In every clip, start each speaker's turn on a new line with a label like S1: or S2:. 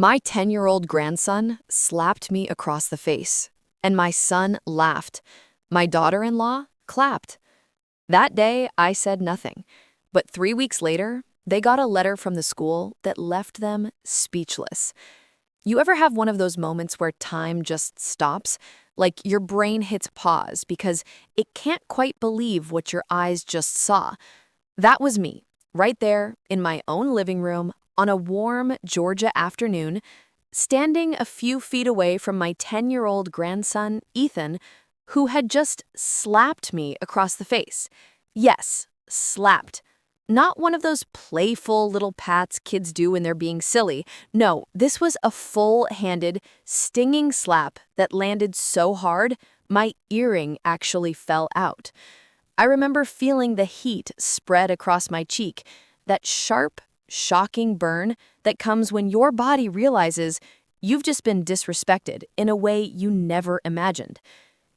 S1: My 10-year-old grandson slapped me across the face, and my son laughed. My daughter-in-law clapped. That day, I said nothing. But 3 weeks later, they got a letter from the school that left them speechless. You ever have one of those moments where time just stops? Like your brain hits pause because it can't quite believe what your eyes just saw. That was me, right there in my own living room on a warm Georgia afternoon, standing a few feet away from my 10-year-old grandson, Ethan, who had just slapped me across the face. Yes, slapped. Not one of those playful little pats kids do when they're being silly. No, this was a full-handed, stinging slap that landed so hard, my earring actually fell out. I remember feeling the heat spread across my cheek, that sharp, shocking burn that comes when your body realizes you've just been disrespected in a way you never imagined.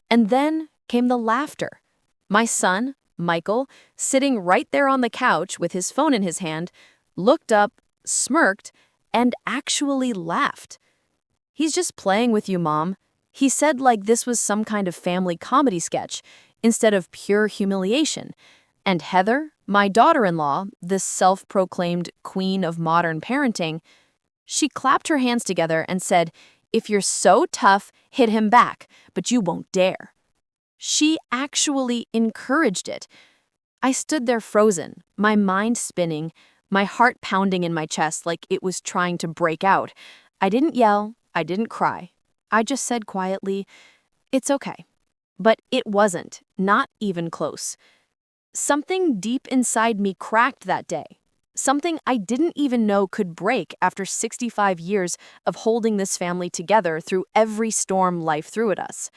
S1: And then came the laughter. My son, Michael, sitting right there on the couch with his phone in his hand, looked up, smirked, and actually laughed. "He's just playing with you, Mom," he said, like this was some kind of family comedy sketch instead of pure humiliation. And Heather, my daughter-in-law, this self-proclaimed queen of modern parenting, she clapped her hands together and said, "If you're so tough, hit him back, but you won't dare." She actually encouraged it. I stood there frozen, my mind spinning, my heart pounding in my chest like it was trying to break out. I didn't yell, I didn't cry. I just said quietly, "It's okay." But it wasn't, not even close. Something deep inside me cracked that day. Something I didn't even know could break after 65 years of holding this family together through every storm life threw at us.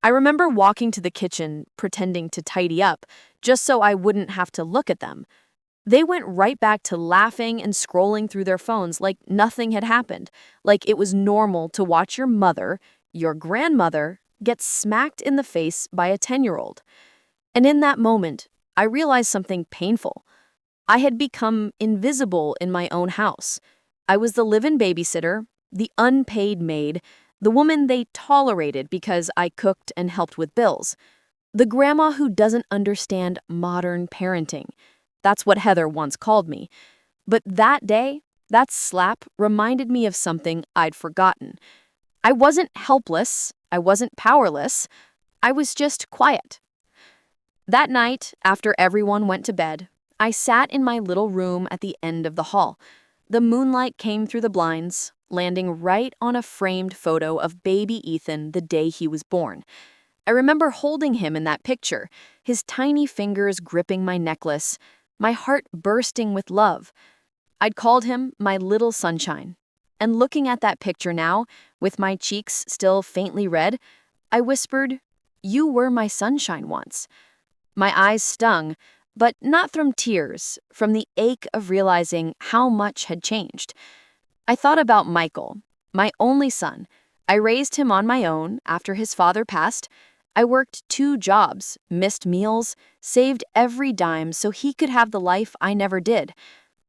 S1: I remember walking to the kitchen, pretending to tidy up, just so I wouldn't have to look at them. They went right back to laughing and scrolling through their phones like nothing had happened, like it was normal to watch your mother, your grandmother, get smacked in the face by a 10-year-old. And in that moment, I realized something painful. I had become invisible in my own house. I was the live-in babysitter, the unpaid maid, the woman they tolerated because I cooked and helped with bills. The grandma who doesn't understand modern parenting. That's what Heather once called me. But that day, that slap reminded me of something I'd forgotten. I wasn't helpless. I wasn't powerless. I was just quiet. That night, after everyone went to bed, I sat in my little room at the end of the hall. The moonlight came through the blinds, landing right on a framed photo of baby Ethan the day he was born. I remember holding him in that picture, his tiny fingers gripping my necklace, my heart bursting with love. I'd called him my little sunshine. And looking at that picture now, with my cheeks still faintly red, I whispered, "You were my sunshine once." My eyes stung, but not from tears, from the ache of realizing how much had changed. I thought about Michael, my only son. I raised him on my own after his father passed. I worked 2 jobs, missed meals, saved every dime so he could have the life I never did.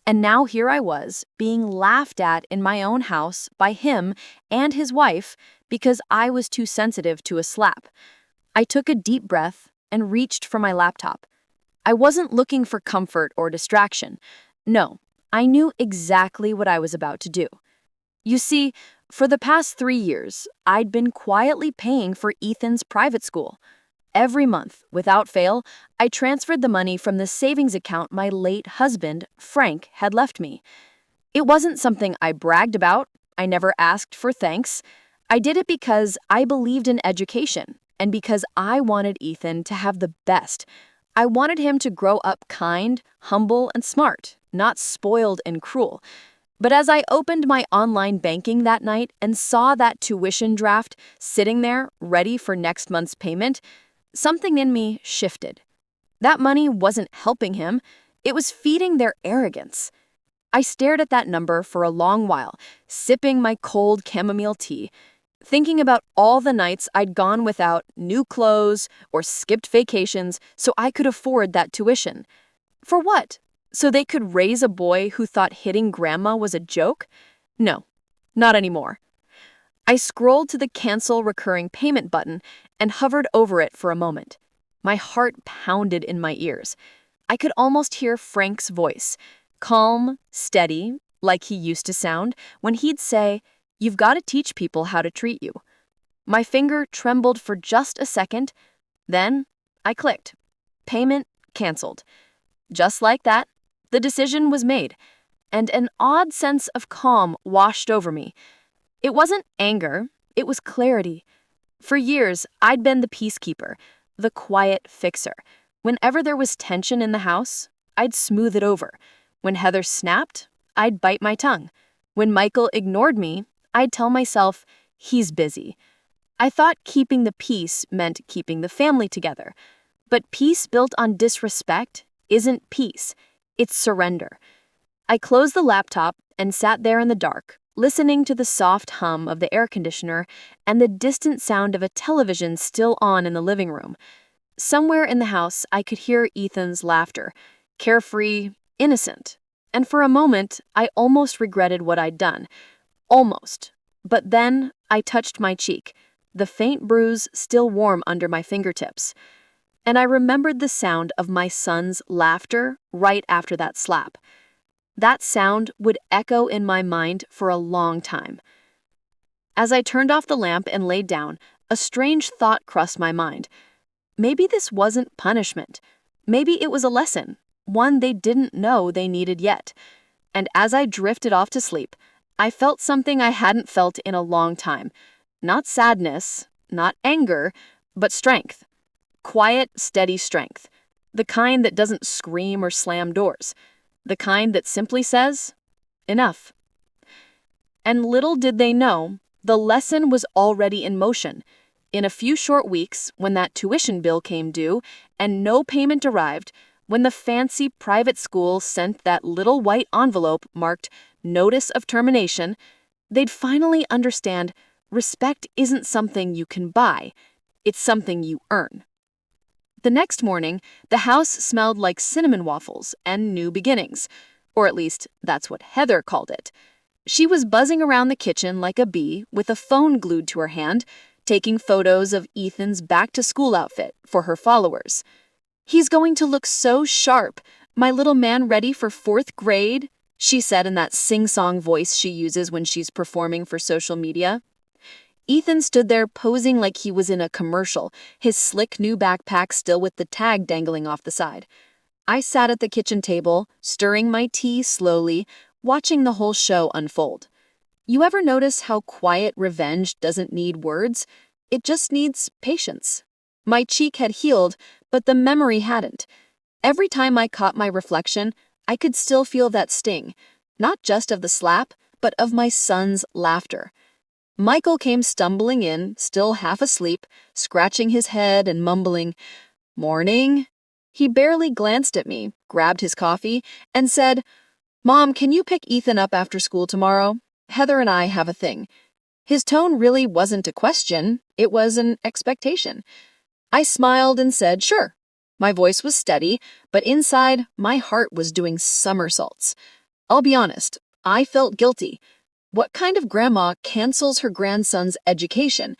S1: And now here I was, being laughed at in my own house by him and his wife because I was too sensitive to a slap. I took a deep breath and reached for my laptop. I wasn't looking for comfort or distraction. No, I knew exactly what I was about to do. You see, for the past 3 years, I'd been quietly paying for Ethan's private school. Every month, without fail, I transferred the money from the savings account my late husband, Frank, had left me. It wasn't something I bragged about. I never asked for thanks. I did it because I believed in education and because I wanted Ethan to have the best. I wanted him to grow up kind, humble, and smart, not spoiled and cruel. But as I opened my online banking that night and saw that tuition draft sitting there ready for next month's payment, something in me shifted. That money wasn't helping him. It was feeding their arrogance. I stared at that number for a long while, sipping my cold chamomile tea, thinking about all the nights I'd gone without new clothes or skipped vacations so I could afford that tuition. For what? So they could raise a boy who thought hitting grandma was a joke? No, Not anymore. I scrolled to the cancel recurring payment button and hovered over it for a moment. My heart pounded in my ears. I could almost hear Frank's voice, calm, steady, like he used to sound when he'd say, "You've got to teach people how to treat you." My finger trembled for just a second, then I clicked. Payment canceled. Just like that, the decision was made, and an odd sense of calm washed over me. It wasn't anger, it was clarity. For years, I'd been the peacekeeper, the quiet fixer. Whenever there was tension in the house, I'd smooth it over. When Heather snapped, I'd bite my tongue. When Michael ignored me, I'd tell myself, he's busy. I thought keeping the peace meant keeping the family together. But peace built on disrespect isn't peace, it's surrender. I closed the laptop and sat there in the dark, listening to the soft hum of the air conditioner and the distant sound of a television still on in the living room. Somewhere in the house, I could hear Ethan's laughter, carefree, innocent. And for a moment, I almost regretted what I'd done. Almost. But then I touched my cheek, the faint bruise still warm under my fingertips. And I remembered the sound of my son's laughter right after that slap. That sound would echo in my mind for a long time. As I turned off the lamp and laid down, a strange thought crossed my mind. Maybe this wasn't punishment. Maybe it was a lesson, one they didn't know they needed yet. And as I drifted off to sleep, I felt something I hadn't felt in a long time. Not sadness, not anger, but strength. Quiet, steady strength. The kind that doesn't scream or slam doors. The kind that simply says, enough. And little did they know, the lesson was already in motion. In a few short weeks, when that tuition bill came due and no payment arrived, when the fancy private school sent that little white envelope marked Notice of Termination, they'd finally understand respect isn't something you can buy, it's something you earn. The next morning, the house smelled like cinnamon waffles and new beginnings, or at least that's what Heather called it. She was buzzing around the kitchen like a bee with a phone glued to her hand, taking photos of Ethan's back-to-school outfit for her followers. "He's going to look so sharp, my little man ready for 4th grade," she said in that sing-song voice she uses when she's performing for social media. Ethan stood there posing like he was in a commercial, his slick new backpack still with the tag dangling off the side. I sat at the kitchen table, stirring my tea slowly, watching the whole show unfold. You ever notice how quiet revenge doesn't need words? It just needs patience. My cheek had healed, but the memory hadn't. Every time I caught my reflection, I could still feel that sting, not just of the slap, but of my son's laughter. Michael came stumbling in, still half asleep, scratching his head and mumbling, "Morning." He barely glanced at me, grabbed his coffee, and said, "Mom, can you pick Ethan up after school tomorrow? Heather and I have a thing." His tone really wasn't a question, it was an expectation. I smiled and said, "Sure." My voice was steady, but inside, my heart was doing somersaults. I'll be honest, I felt guilty. What kind of grandma cancels her grandson's education?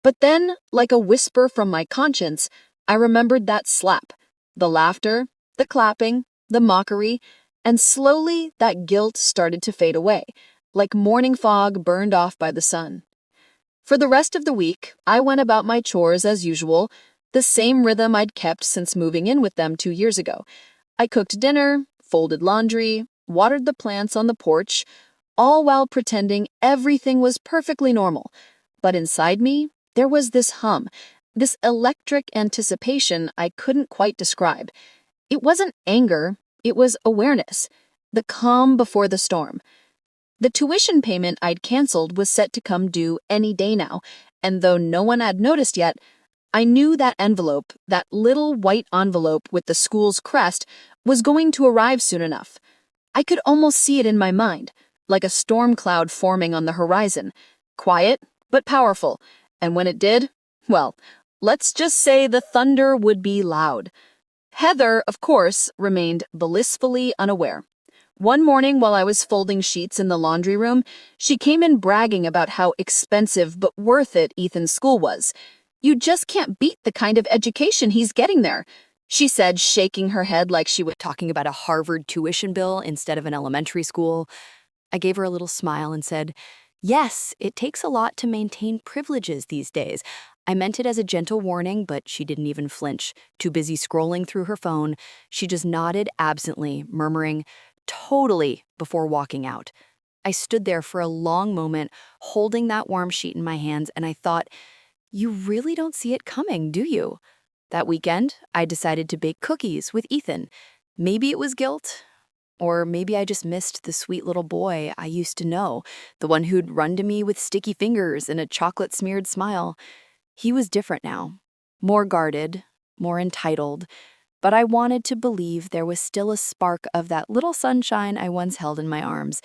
S1: But then, like a whisper from my conscience, I remembered that slap, the laughter, the clapping, the mockery, and slowly that guilt started to fade away, like morning fog burned off by the sun. For the rest of the week, I went about my chores as usual, the same rhythm I'd kept since moving in with them 2 years ago. I cooked dinner, folded laundry, watered the plants on the porch, all while pretending everything was perfectly normal. But inside me, there was this hum, this electric anticipation I couldn't quite describe. It wasn't anger, it was awareness, the calm before the storm. The tuition payment I'd canceled was set to come due any day now, and though no one had noticed yet, I knew that envelope, that little white envelope with the school's crest, was going to arrive soon enough. I could almost see it in my mind, like a storm cloud forming on the horizon, quiet but powerful, and when it did, well, let's just say the thunder would be loud. Heather, of course, remained blissfully unaware.
S2: One morning while I was folding sheets in the laundry room, she came in bragging about how expensive but worth it Ethan's school was. You just can't beat the kind of education he's getting there, she said, shaking her head like she was
S1: Talking about a Harvard tuition bill instead of an elementary school. I gave her a little smile and said, "Yes, it takes a lot to maintain privileges these days." I meant it as a gentle warning, but she didn't even flinch. Too busy scrolling through her phone, she just nodded absently, murmuring, "Totally," before walking out. I stood there for a long moment, holding that warm sheet in my hands, and I thought, you really don't see it coming, do you? That weekend, I decided to bake cookies with Ethan. Maybe it was guilt, or maybe I just missed the sweet little boy I used to know, the one who'd run to me with sticky fingers and a chocolate-smeared smile. He was different now, more guarded, more entitled, but I wanted to believe there was still a spark of that little sunshine I once held in my arms.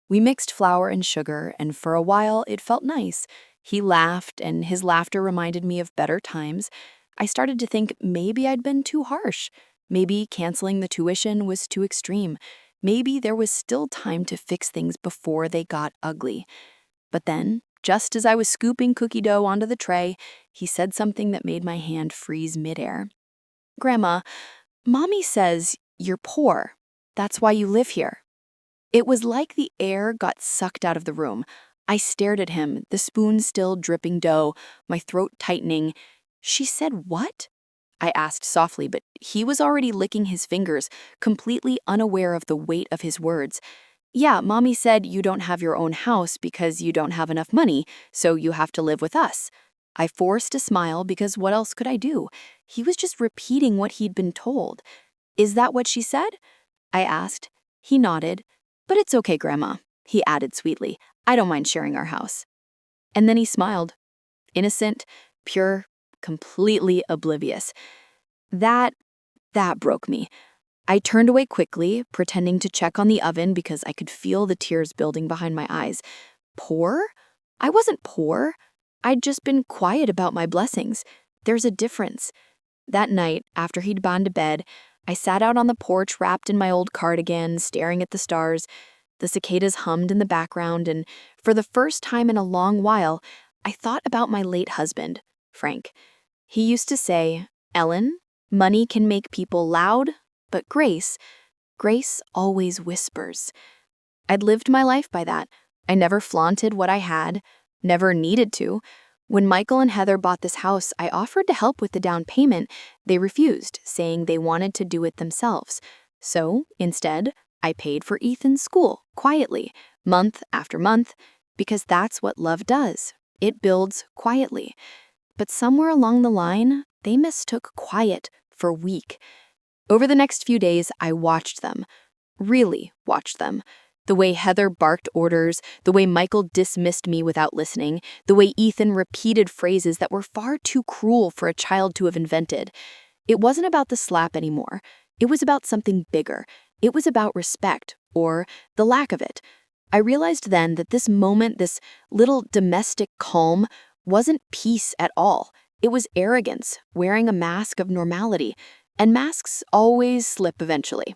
S1: We mixed flour and sugar, and for a while it felt nice. He laughed, and his laughter reminded me of better times. I started to think maybe I'd been too harsh. Maybe canceling the tuition was too extreme. Maybe there was still time to fix things before they got ugly. But then, just as I was scooping cookie dough onto the tray, he said something that made my hand freeze midair. "Grandma, Mommy says you're poor. That's why you live here." It was like the air got sucked out of the room. I stared at him, the spoon still dripping dough, my throat tightening. "She said what?" I asked softly, but he was already licking his fingers, completely unaware of the weight of his words. "Yeah, Mommy said you don't have your own house because you don't have enough money, so you have to live with us." I forced a smile because what else could I do? He was just repeating what he'd been told. "Is that what she said?" I asked. He nodded. "But it's okay, Grandma," he added sweetly. "I don't mind sharing our house." And then he smiled. Innocent, pure, completely oblivious. That broke me. I turned away quickly, pretending to check on the oven because I could feel the tears building behind my eyes. Poor? I wasn't poor. I'd just been quiet about my blessings. There's a difference. That night, after he'd gone to bed, I sat out on the porch wrapped in my old cardigan, staring at the stars. The cicadas hummed in the background, and for the first time in a long while, I thought about my late husband, Frank. He used to say, "Ellen, money can make people loud, but grace always whispers." I'd lived my life by that. I never flaunted what I had, never needed to. When Michael and Heather bought this house, I offered to help with the down payment. They refused, saying they wanted to do it themselves. So, instead, I paid for Ethan's school, quietly, month after month, because that's what love does. It builds quietly. But somewhere along the line, they mistook quiet for weak. Over the next few days, I watched them. Really watched them. The way Heather barked orders, the way Michael dismissed me without listening, the way Ethan repeated phrases that were far too cruel for a child to have invented. It wasn't about the slap anymore. It was about something bigger. It was about respect, or the lack of it. I realized then that this moment, this little domestic calm, wasn't peace at all. It was arrogance, wearing a mask of normality, and masks always slip eventually.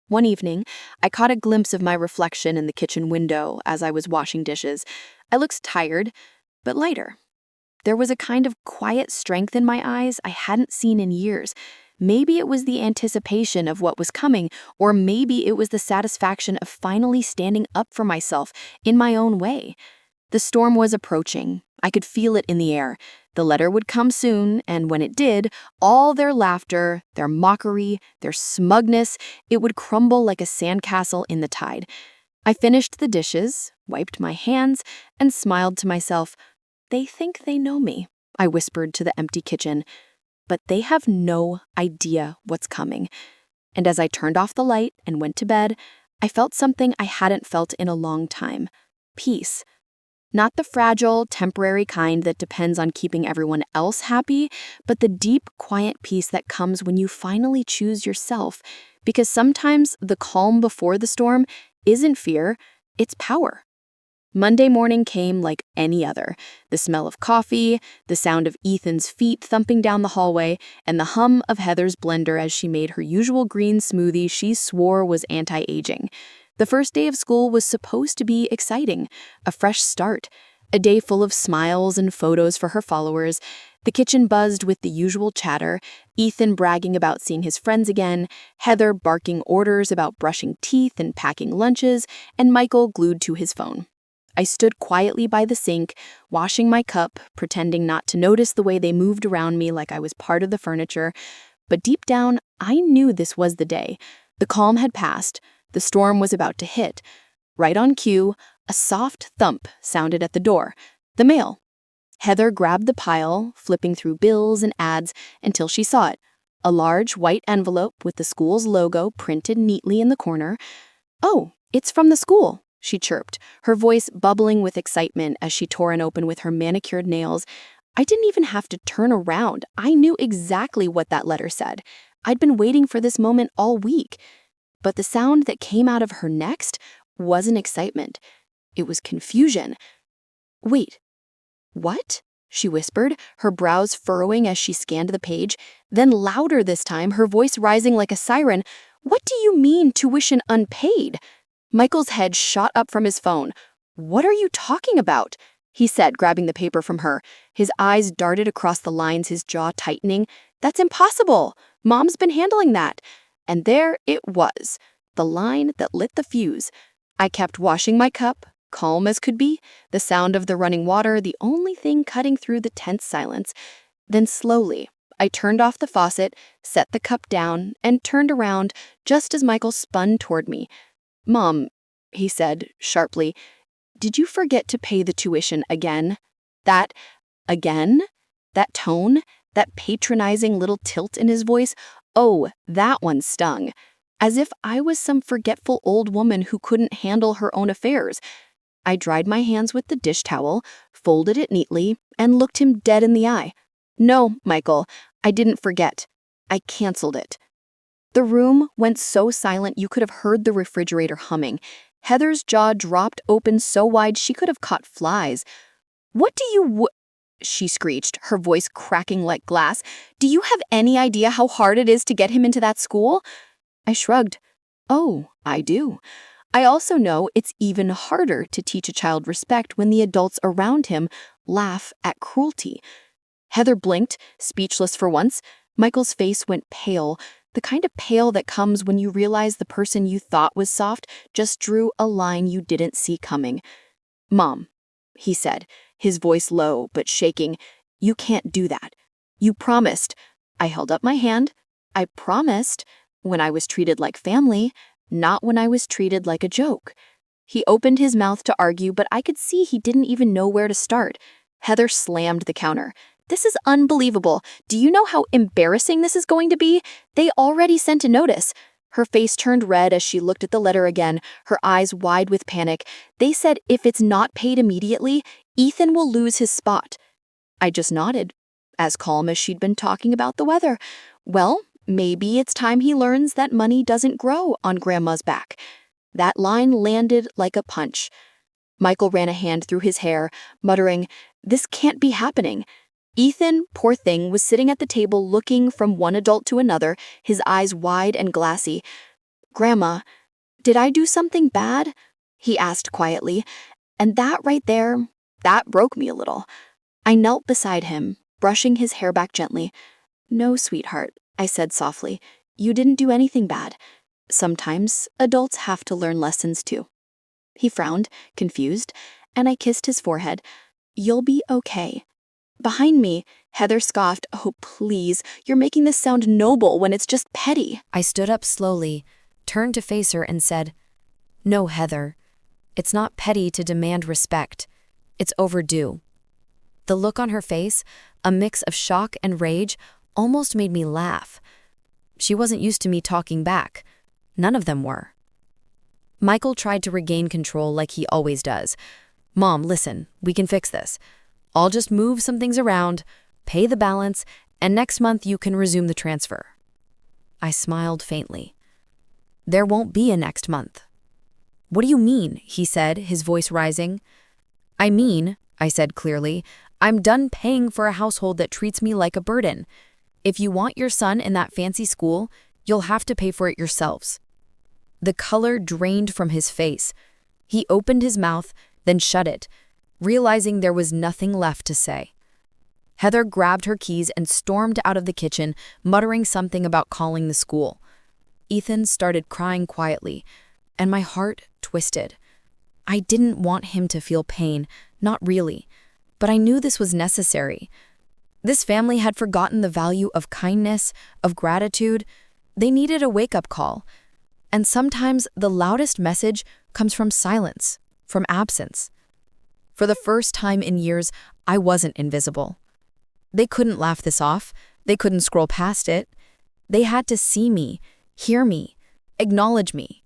S1: One evening, I caught a glimpse of my reflection in the kitchen window as I was washing dishes. I looked tired, but lighter. There was a kind of quiet strength in my eyes I hadn't seen in years. Maybe it was the anticipation of what was coming, or maybe it was the satisfaction of finally standing up for myself in my own way. The storm was approaching. I could feel it in the air. The letter would come soon, and when it did, all their laughter, their mockery, their smugness, it would crumble like a sandcastle in the tide. I finished the dishes, wiped my hands, and smiled to myself. "They think they know me," I whispered to the empty kitchen. "But they have no idea what's coming." And as I turned off the light and went to bed, I felt something I hadn't felt in a long time. Peace. Not the fragile, temporary kind that depends on keeping everyone else happy, but the deep, quiet peace that comes when you finally choose yourself. Because sometimes the calm before the storm isn't fear, it's power.
S2: Monday morning came like any other. The smell of coffee, the sound of Ethan's feet thumping down the hallway, and the hum of Heather's blender as she made her usual green smoothie she swore was anti-aging. The first day of school was supposed to be exciting, a fresh start, a day full of smiles and photos for her followers. The kitchen buzzed with the usual chatter, Ethan bragging about seeing his friends again, Heather barking orders about brushing teeth and packing lunches, and Michael glued to his phone. I stood quietly by the sink, washing my cup, pretending not to notice the way they moved around me like I was part of the furniture. But deep down, I knew this was the day. The calm had passed. The storm was about to hit. Right on cue, a soft thump sounded at the door. The mail. Heather grabbed the pile, flipping through bills and ads until she saw it. A large white envelope with the school's logo printed neatly in the corner. "Oh, it's from the school," she chirped, her voice bubbling with excitement as she tore it open with her manicured nails. I didn't even have to turn around. I knew exactly what that letter said. I'd been waiting for this moment all week. But the sound that came out of her next wasn't excitement. It was confusion. "Wait. What?" she whispered, her brows furrowing as she scanned the page. Then louder this time, her voice rising like a siren. "What do you mean, tuition unpaid?" Michael's head shot up from his phone. "What are you talking about?" he said, grabbing the paper from her. His eyes darted across the lines, his jaw tightening. "That's impossible. Mom's been handling that." And there it was, the line that lit the fuse. I kept washing my cup, calm as could be, the sound of the running water the only thing cutting through the tense silence. Then slowly, I turned off the faucet, set the cup down, and turned around just as Michael spun toward me. "Mom," he said sharply, "did you forget to pay the tuition again?" That again? That tone? That patronizing little tilt in his voice? Oh, that one stung. As if I was some forgetful old woman who couldn't handle her own affairs. I dried my hands with the dish towel, folded it neatly, and looked him dead in the eye. "No, Michael, I didn't forget. I canceled it." The room went so silent you could have heard the refrigerator humming. Heather's jaw dropped open so wide she could have caught flies. "What do you she screeched, her voice cracking like glass. "Do you have any idea how hard it is to get him into that school?" I shrugged. "Oh, I do. I also know it's even harder to teach a child respect when the adults around him laugh at cruelty." Heather blinked, speechless for once. Michael's face went pale, the kind of pale that comes when you realize the person you thought was soft just drew a line you didn't see coming. "Mom," he said, his voice low but shaking, "you can't do that. You promised." I held up my hand. "I promised when I was treated like family, not when I was treated like a joke." He opened his mouth to argue, but I could see he didn't even know where to start. Heather slammed the counter. "This is unbelievable. Do you know how embarrassing this is going to be? They already sent a notice." Her face turned red as she looked at the letter again, her eyes wide with panic. "They said if it's not paid immediately, Ethan will lose his spot." I just nodded, as calm as she'd been talking about the weather. "Well, maybe it's time he learns that money doesn't grow on Grandma's back." That line landed like a punch. Michael ran a hand through his hair, muttering, "This can't be happening." Ethan, poor thing, was sitting at the table looking from one adult to another, his eyes wide and glassy. "Grandma, did I do something bad?" he asked quietly. And that right there, that broke me a little. I knelt beside him, brushing his hair back gently. "No, sweetheart," I said softly. "You didn't do anything bad. Sometimes adults have to learn lessons too." He frowned, confused, and I kissed his forehead. "You'll be okay." Behind me, Heather scoffed, "Oh, please, you're making this sound noble when it's just petty."
S1: I stood up slowly, turned to face her and said, "No, Heather. It's not petty to demand respect. It's overdue." The look on her face, a mix of shock and rage, almost made me laugh. She wasn't used to me talking back. None of them were. Michael tried to regain control like he always does. "Mom, listen, we can fix this. I'll just move some things around, pay the balance, and next month you can resume the transfer." I smiled faintly. "There won't be a next month." "What do you mean?" he said, his voice rising. I mean, I said clearly, I'm done paying for a household that treats me like a burden. If you want your son in that fancy school, you'll have to pay for it yourselves. The color drained from his face. He opened his mouth, then shut it, realizing there was nothing left to say. Heather grabbed her keys and stormed out of the kitchen, muttering something about calling the school. Ethan started crying quietly, and my heart twisted. I didn't want him to feel pain, not really, but I knew this was necessary. This family had forgotten the value of kindness, of gratitude. They needed a wake-up call. And sometimes the loudest message comes from silence, from absence. For the first time in years, I wasn't invisible. They couldn't laugh this off. They couldn't scroll past it. They had to see me, hear me, acknowledge me.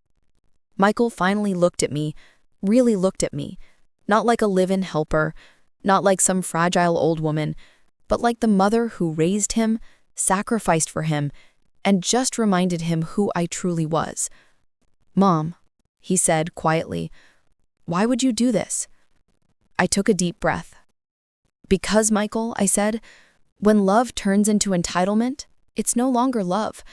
S1: Michael finally looked at me, really looked at me, not like a live-in helper, not like some fragile old woman, but like the mother who raised him, sacrificed for him, and just reminded him who I truly was. "Mom," he said quietly, "why would you do this?" I took a deep breath. "Because, Michael," I said, "when love turns into entitlement, it's no longer love.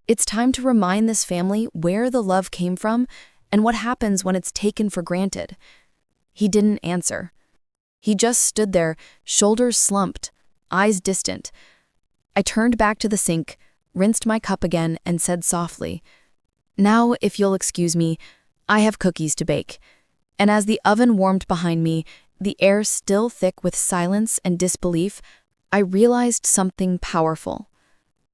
S1: It's time to remind this family where the love came from and what happens when it's taken for granted." He didn't answer. He just stood there, shoulders slumped, eyes distant. I turned back to the sink, rinsed my cup again, and said softly, "Now, if you'll excuse me, I have cookies to bake." And as the oven warmed behind me, the air still thick with silence and disbelief, I realized something powerful.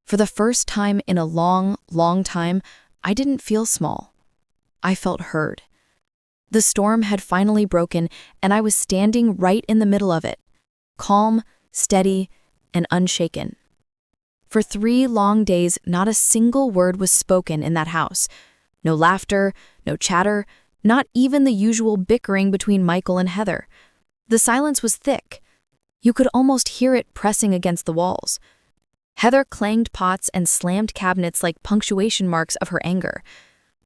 S1: For the first time in a long, long time, I didn't feel small. I felt heard. The storm had finally broken, and I was standing right in the middle of it, calm, steady, and unshaken. For 3 long days, not a single word was spoken in that house. No laughter, no chatter, not even the usual bickering between Michael and Heather. The silence was thick. You could almost hear it pressing against the walls. Heather clanged pots and slammed cabinets like punctuation marks of her anger.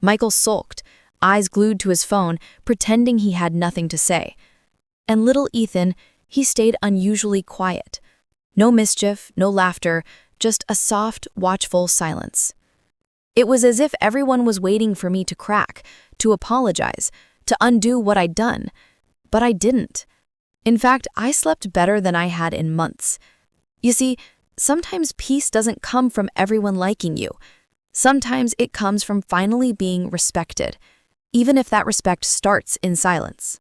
S1: Michael sulked, eyes glued to his phone, pretending he had nothing to say. And little Ethan, he stayed unusually quiet. No mischief, no laughter, just a soft, watchful silence. It was as if everyone was waiting for me to crack, to apologize, to undo what I'd done. But I didn't. In fact, I slept better than I had in months. You see, sometimes peace doesn't come from everyone liking you. Sometimes it comes from finally being respected, even if that respect starts in silence.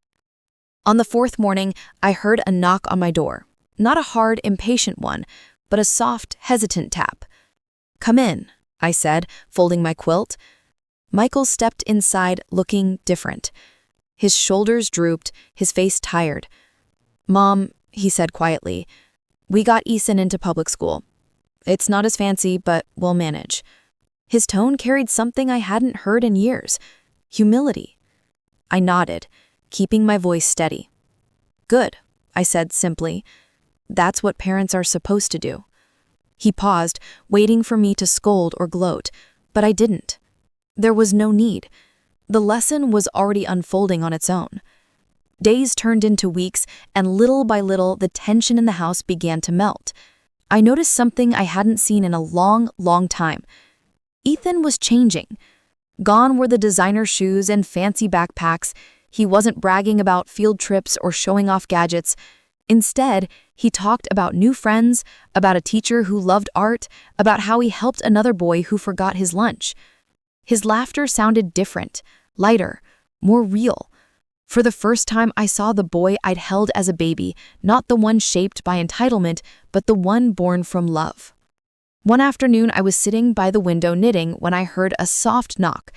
S1: On the 4th morning, I heard a knock on my door. Not a hard, impatient one, but a soft, hesitant tap. "Come in," I said, folding my quilt. Michael stepped inside, looking different. His shoulders drooped, his face tired. "Mom," he said quietly, "we got Ethan into public school. It's not as fancy, but we'll manage." His tone carried something I hadn't heard in years. Humility. I nodded, keeping my voice steady. "Good," I said simply. "That's what parents are supposed to do." He paused, waiting for me to scold or gloat, but I didn't. There was no need. The lesson was already unfolding on its own. Days turned into weeks, and little by little, the tension in the house began to melt. I noticed something I hadn't seen in a long, long time. Ethan was changing. Gone were the designer shoes and fancy backpacks. He wasn't bragging about field trips or showing off gadgets. Instead, he talked about new friends, about a teacher who loved art, about how he helped another boy who forgot his lunch. His laughter sounded different, lighter, more real. For the first time, I saw the boy I'd held as a baby, not the one shaped by entitlement, but the one born from love. One afternoon, I was sitting by the window knitting when I heard a soft knock.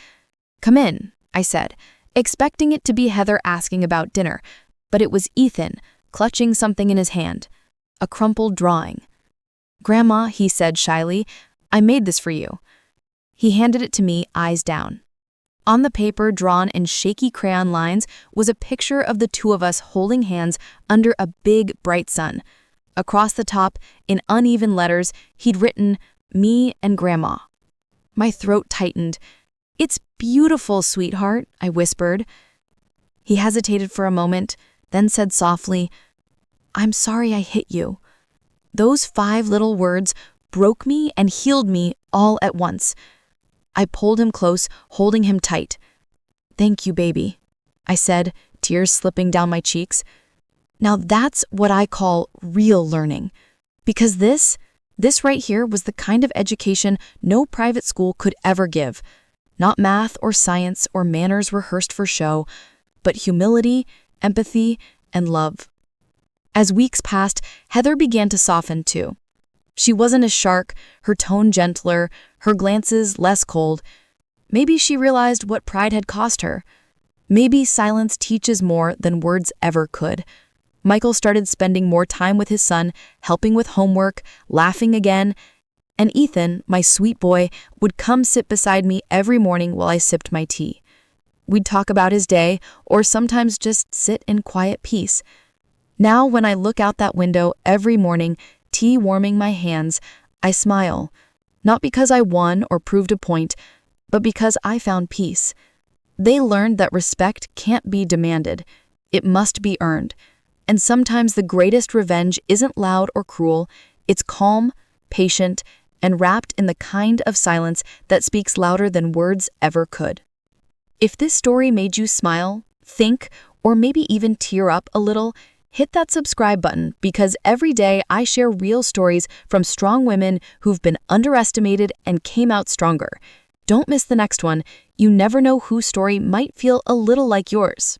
S1: "Come in," I said, expecting it to be Heather asking about dinner, but it was Ethan, clutching something in his hand, a crumpled drawing. "Grandma," he said shyly, "I made this for you." He handed it to me, eyes down. On the paper, drawn in shaky crayon lines, was a picture of the two of us holding hands under a big, bright sun. Across the top, in uneven letters, he'd written, "Me and Grandma." My throat tightened. "It's beautiful, sweetheart," I whispered. He hesitated for a moment, then said softly, "I'm sorry I hit you." Those 5 little words broke me and healed me all at once. I pulled him close, holding him tight. "Thank you, baby," I said, tears slipping down my cheeks. Now that's what I call real learning. Because this right here was the kind of education no private school could ever give. Not math or science or manners rehearsed for show, but humility, empathy, and love. As weeks passed, Heather began to soften too. She wasn't as sharp, her tone gentler, her glances less cold. Maybe she realized what pride had cost her. Maybe silence teaches more than words ever could. Michael started spending more time with his son, helping with homework, laughing again, and Ethan, my sweet boy, would come sit beside me every morning while I sipped my tea. We'd talk about his day, or sometimes just sit in quiet peace. Now, when I look out that window every morning, tea warming my hands, I smile. Not because I won or proved a point, but because I found peace. They learned that respect can't be demanded. It must be earned. And sometimes the greatest revenge isn't loud or cruel. It's calm, patient, and wrapped in the kind of silence that speaks louder than words ever could. If this story made you smile, think, or maybe even tear up a little, hit that subscribe button, because every day I share real stories from strong women who've been underestimated and came out stronger. Don't miss the next one. You never know whose story might feel a little like yours.